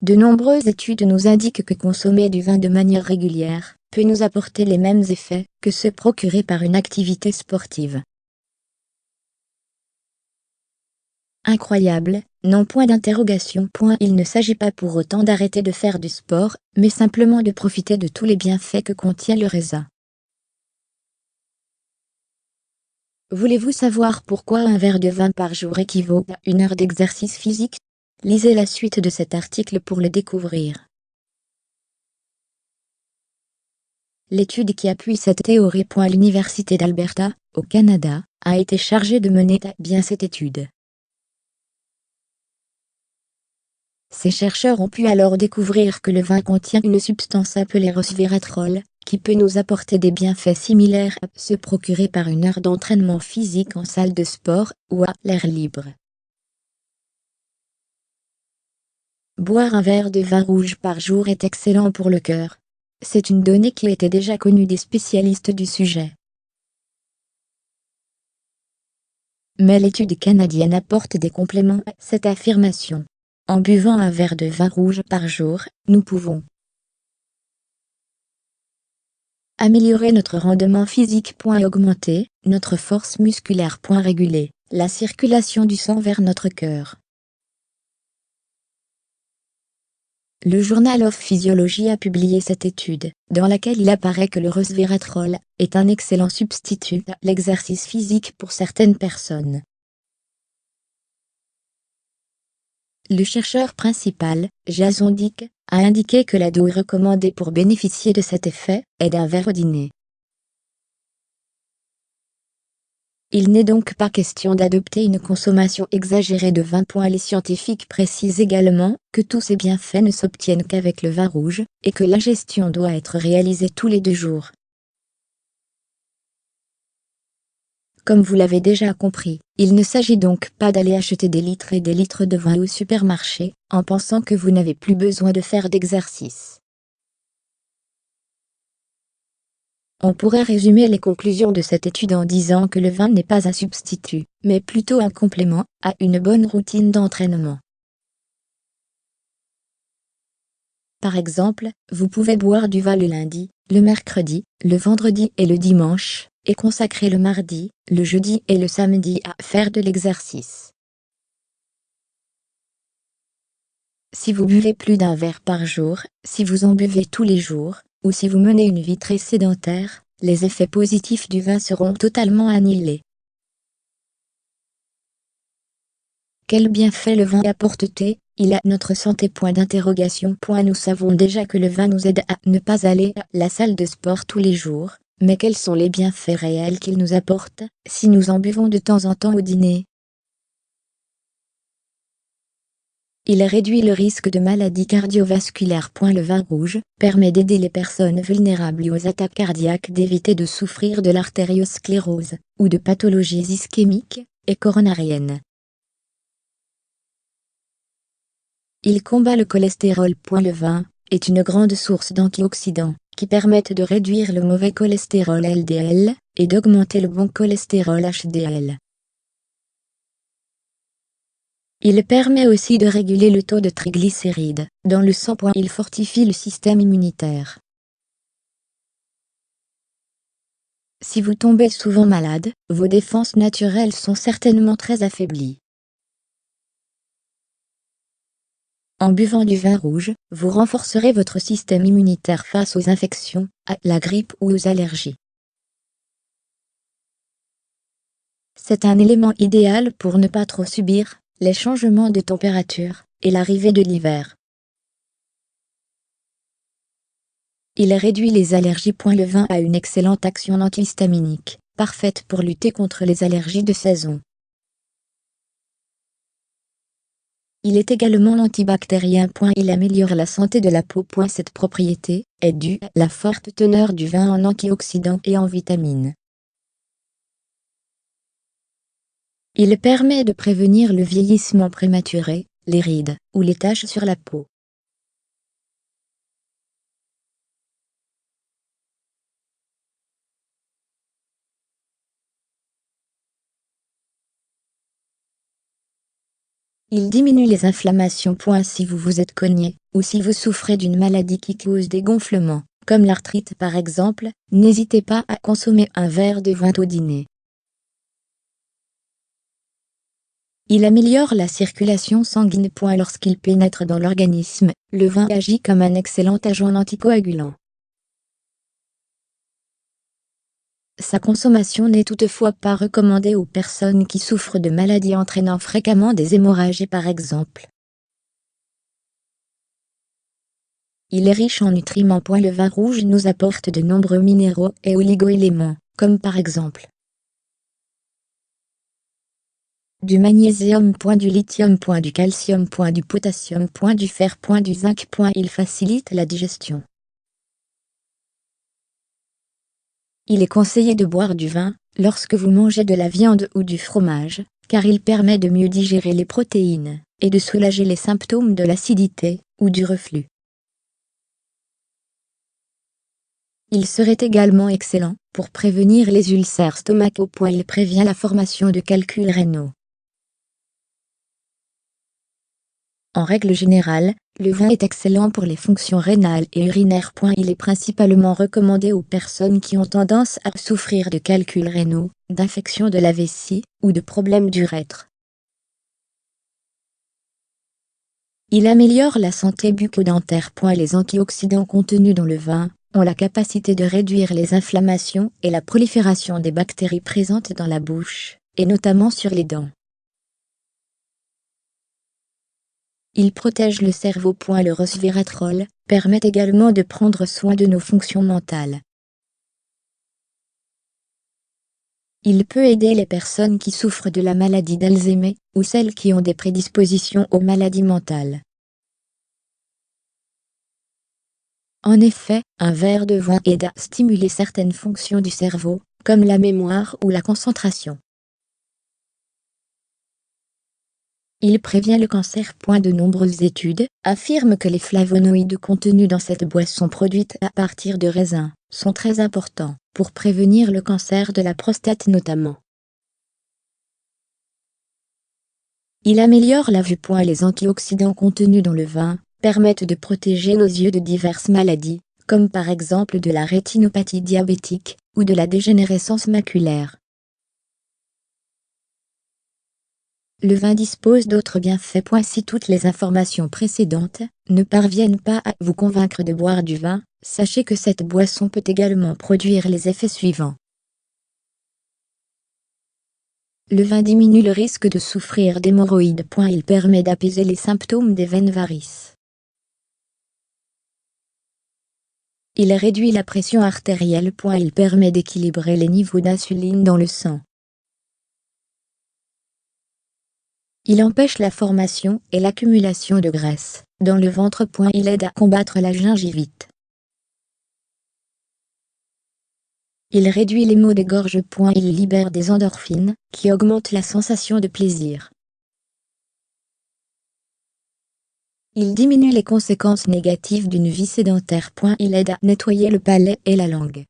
De nombreuses études nous indiquent que consommer du vin de manière régulière peut nous apporter les mêmes effets que ceux procurés par une activité sportive. Incroyable, non point d'interrogation. Il ne s'agit pas pour autant d'arrêter de faire du sport, mais simplement de profiter de tous les bienfaits que contient le raisin. Voulez-vous savoir pourquoi un verre de vin par jour équivaut à 1 heure d'exercice physique? Lisez la suite de cet article pour le découvrir. L'étude qui appuie cette théorie. L'Université d'Alberta, au Canada, a été chargée de mener à bien cette étude. Ces chercheurs ont pu alors découvrir que le vin contient une substance appelée resveratrol, qui peut nous apporter des bienfaits similaires à ceux procurés par 1 heure d'entraînement physique en salle de sport ou à l'air libre. Boire un verre de vin rouge par jour est excellent pour le cœur. C'est une donnée qui était déjà connue des spécialistes du sujet. Mais l'étude canadienne apporte des compléments à cette affirmation. En buvant un verre de vin rouge par jour, nous pouvons améliorer notre rendement physique. Augmenter notre force musculaire. Réguler la circulation du sang vers notre cœur. Le Journal of Physiology a publié cette étude, dans laquelle il apparaît que le resveratrol est un excellent substitut à l'exercice physique pour certaines personnes. Le chercheur principal, Jason Dick, a indiqué que la dose recommandée pour bénéficier de cet effet est d'un verre au dîner. Il n'est donc pas question d'adopter une consommation exagérée de vin. Les scientifiques précisent également que tous ces bienfaits ne s'obtiennent qu'avec le vin rouge, et que l'ingestion doit être réalisée tous les 2 jours. Comme vous l'avez déjà compris, il ne s'agit donc pas d'aller acheter des litres et des litres de vin au supermarché, en pensant que vous n'avez plus besoin de faire d'exercice. On pourrait résumer les conclusions de cette étude en disant que le vin n'est pas un substitut, mais plutôt un complément à une bonne routine d'entraînement. Par exemple, vous pouvez boire du vin le lundi, le mercredi, le vendredi et le dimanche, et consacrer le mardi, le jeudi et le samedi à faire de l'exercice. Si vous buvez plus d'un verre par jour, si vous en buvez tous les jours, ou si vous menez une vie très sédentaire, les effets positifs du vin seront totalement annihilés. Quel bienfait le vin apporte-t-il à notre santé? Nous savons déjà que le vin nous aide à ne pas aller à la salle de sport tous les jours, mais quels sont les bienfaits réels qu'il nous apporte, si nous en buvons de temps en temps au dîner? Il réduit le risque de maladies cardiovasculaires. Le vin rouge permet d'aider les personnes vulnérables aux attaques cardiaques d'éviter de souffrir de l'artériosclérose, ou de pathologies ischémiques et coronariennes. Il combat le cholestérol. Le vin est une grande source d'antioxydants, qui permettent de réduire le mauvais cholestérol LDL, et d'augmenter le bon cholestérol HDL. Il permet aussi de réguler le taux de triglycérides dans le sang. Il fortifie le système immunitaire. Si vous tombez souvent malade, vos défenses naturelles sont certainement très affaiblies. En buvant du vin rouge, vous renforcerez votre système immunitaire face aux infections, à la grippe ou aux allergies. C'est un élément idéal pour ne pas trop subir les changements de température et l'arrivée de l'hiver. Il réduit les allergies. Le vin a une excellente action antihistaminique, parfaite pour lutter contre les allergies de saison. Il est également antibactérien. Il améliore la santé de la peau. Cette propriété est due à la forte teneur du vin en antioxydants et en vitamines. Il permet de prévenir le vieillissement prématuré, les rides ou les taches sur la peau. Il diminue les inflammations. Si vous vous êtes cogné, ou si vous souffrez d'une maladie qui cause des gonflements, comme l'arthrite par exemple, n'hésitez pas à consommer un verre de vin au dîner. Il améliore la circulation sanguine. Lorsqu'il pénètre dans l'organisme, le vin agit comme un excellent agent anticoagulant. Sa consommation n'est toutefois pas recommandée aux personnes qui souffrent de maladies entraînant fréquemment des hémorragies par exemple. Il est riche en nutriments. Le vin rouge nous apporte de nombreux minéraux et oligo-éléments, comme par exemple du magnésium, du lithium, du calcium, du potassium, du fer, du zinc. Il facilite la digestion. Il est conseillé de boire du vin lorsque vous mangez de la viande ou du fromage, car il permet de mieux digérer les protéines et de soulager les symptômes de l'acidité ou du reflux. Il serait également excellent pour prévenir les ulcères stomacaux. Il prévient la formation de calculs rénaux. En règle générale, le vin est excellent pour les fonctions rénales et urinaires. Il est principalement recommandé aux personnes qui ont tendance à souffrir de calculs rénaux, d'infections de la vessie ou de problèmes d'urètre. Il améliore la santé bucco-dentaire. Les antioxydants contenus dans le vin ont la capacité de réduire les inflammations et la prolifération des bactéries présentes dans la bouche, et notamment sur les dents. Il protège le cerveau. Le resveratrol permet également de prendre soin de nos fonctions mentales. Il peut aider les personnes qui souffrent de la maladie d'Alzheimer ou celles qui ont des prédispositions aux maladies mentales. En effet, un verre de vin aide à stimuler certaines fonctions du cerveau, comme la mémoire ou la concentration. Il prévient le cancer. De nombreuses études affirment que les flavonoïdes contenus dans cette boisson produite à partir de raisins sont très importants pour prévenir le cancer de la prostate notamment. Il améliore la vue. Les antioxydants contenus dans le vin permettent de protéger nos yeux de diverses maladies, comme par exemple de la rétinopathie diabétique ou de la dégénérescence maculaire. Le vin dispose d'autres bienfaits. Si toutes les informations précédentes ne parviennent pas à vous convaincre de boire du vin, sachez que cette boisson peut également produire les effets suivants. Le vin diminue le risque de souffrir d'hémorroïdes. Il permet d'apaiser les symptômes des veines varices. Il réduit la pression artérielle. Il permet d'équilibrer les niveaux d'insuline dans le sang. Il empêche la formation et l'accumulation de graisse dans le ventre. Il aide à combattre la gingivite. Il réduit les maux de gorge. Il libère des endorphines qui augmentent la sensation de plaisir. Il diminue les conséquences négatives d'une vie sédentaire. Il aide à nettoyer le palais et la langue.